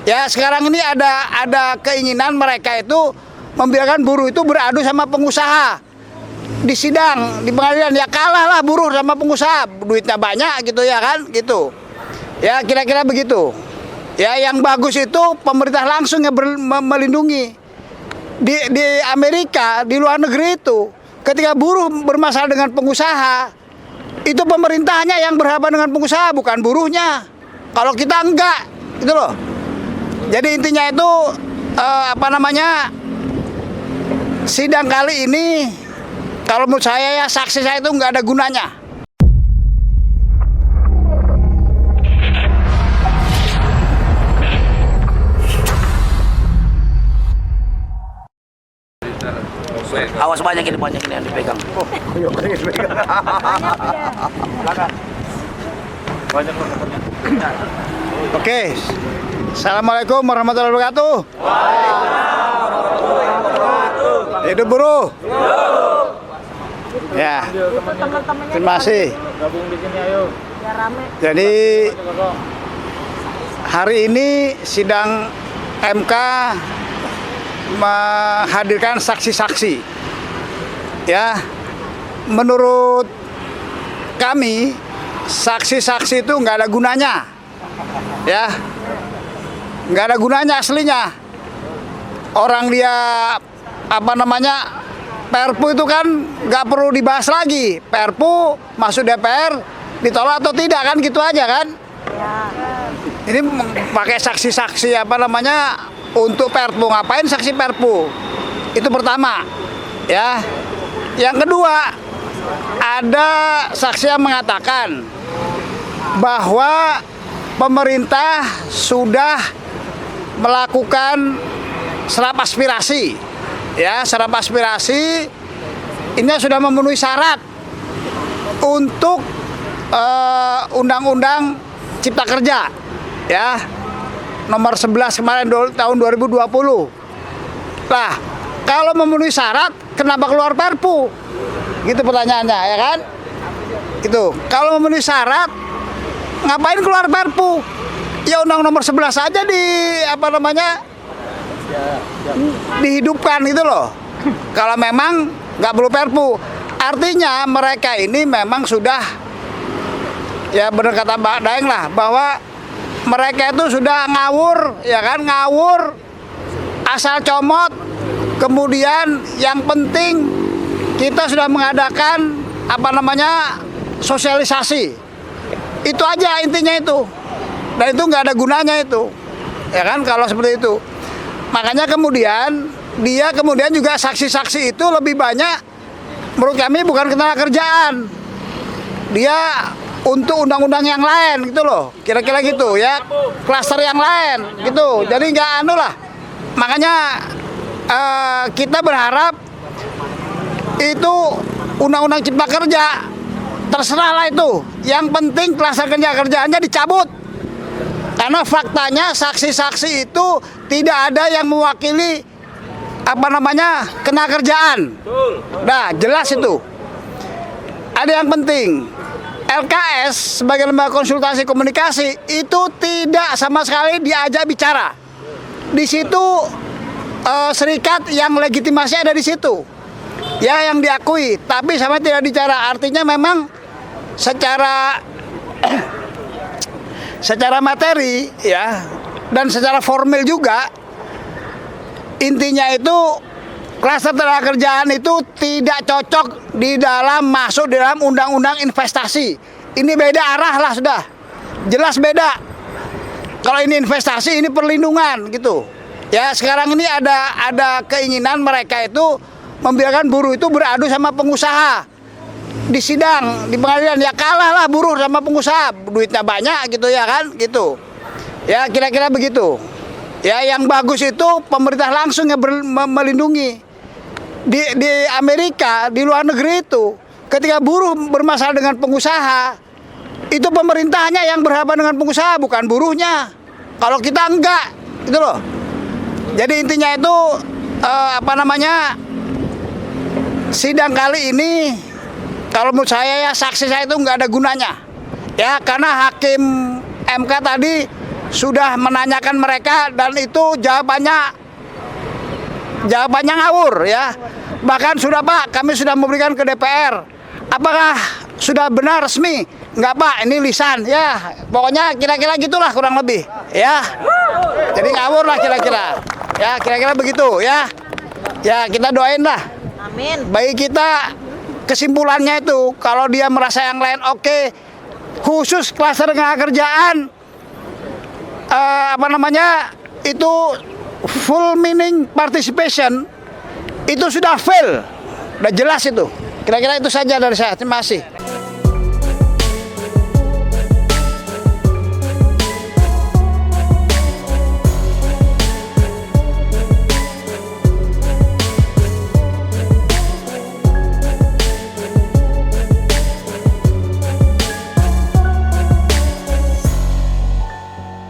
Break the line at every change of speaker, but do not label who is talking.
Ya sekarang ini ada keinginan mereka itu membiarkan buruh itu beradu sama pengusaha di sidang di pengadilan. Ya kalah lah buruh sama pengusaha, duitnya banyak gitu ya kan, gitu. Ya kira-kira begitu. Ya yang bagus itu pemerintah langsung yang melindungi. Di Amerika, di luar negeri itu, ketika buruh bermasalah dengan pengusaha, itu pemerintahnya yang berhadapan dengan pengusaha, bukan buruhnya. Kalau kita enggak, gitu loh. Jadi intinya itu sidang kali ini, kalau menurut saya ya saksi saya itu nggak ada gunanya.
Awas banyak ini yang dipegang.
Oke. Assalamualaikum warahmatullahi wabarakatuh. Hidup buruh. Ya. Terima kasih. Jadi hari ini sidang MK menghadirkan saksi-saksi. Ya. Menurut kami saksi-saksi itu nggak ada gunanya. Ya. Nggak ada gunanya aslinya. Orang dia Perpu itu kan nggak perlu dibahas lagi. Perpu masuk DPR ditolak atau tidak kan, gitu aja kan. Ini pakai saksi-saksi untuk Perpu. Ngapain saksi Perpu? Itu pertama. Ya. Yang kedua, ada saksi yang mengatakan bahwa pemerintah sudah melakukan serap aspirasi, ya serap aspirasi ini sudah memenuhi syarat untuk Undang-Undang Cipta Kerja, ya nomor 11 kemarin tahun 2020. Nah, kalau memenuhi syarat, kenapa keluar Perpu? Gitu pertanyaannya, ya kan? Gitu. Kalau memenuhi syarat, ngapain keluar Perpu? Ya Undang nomor 11 aja dihidupkan gitu loh. Kalau memang nggak perlu Perpu. Artinya mereka ini memang sudah, ya benar kata Mbak Daeng lah, bahwa mereka itu sudah ngawur, ya kan, ngawur, asal comot. Kemudian yang penting kita sudah mengadakan sosialisasi. Itu aja intinya itu. Dan itu nggak ada gunanya itu, ya kan, kalau seperti itu. Makanya kemudian juga saksi-saksi itu lebih banyak, menurut kami bukan ketenaga kerjaan, dia untuk undang-undang yang lain gitu loh, kira-kira gitu ya, klaster yang lain gitu. Jadi nggak lah. Makanya kita berharap itu Undang-Undang Cipta Kerja terserah lah itu. Yang penting klaster kerjaannya dicabut. Karena faktanya saksi-saksi itu tidak ada yang mewakili ketenaga kerjaan. Nah, jelas itu. Ada yang penting, LKS sebagai lembaga konsultasi komunikasi itu tidak sama sekali diajak bicara. Di situ serikat yang legitimasi ada di situ. Ya, yang diakui, tapi sama tidak bicara. Artinya memang secara materi, ya, dan secara formal juga, intinya itu klaster tenaga kerjaan itu tidak cocok masuk di dalam undang-undang investasi. Ini beda arah lah, sudah jelas beda. Kalau ini investasi, ini perlindungan gitu. Ya sekarang ini ada keinginan mereka itu membiarkan buruh itu beradu sama pengusaha di sidang di pengadilan. Ya kalah lah buruh sama pengusaha, duitnya banyak gitu ya kan, gitu. Ya kira-kira begitu. Ya yang bagus itu pemerintah langsung yang melindungi. Di Amerika, di luar negeri itu, ketika buruh bermasalah dengan pengusaha, itu pemerintahnya yang berhadapan dengan pengusaha, bukan buruhnya. Kalau kita enggak, gitu loh. Jadi intinya itu sidang kali ini, kalau menurut saya ya saksi saya itu nggak ada gunanya. Ya karena hakim MK tadi sudah menanyakan mereka dan itu jawabannya ngawur ya. Bahkan sudah Pak, kami sudah memberikan ke DPR. Apakah sudah benar resmi? Enggak Pak, ini lisan ya. Pokoknya kira-kira gitulah kurang lebih ya. Jadi ngawur lah kira-kira. Ya, kira-kira begitu ya. Ya, kita doain lah.
Amin.
Bagi kita kesimpulannya itu kalau dia merasa yang lain oke, khusus klaster tenaga kerjaan itu full meaning participation itu sudah fail, udah jelas itu. Kira-kira itu saja dari saya. Terima kasih.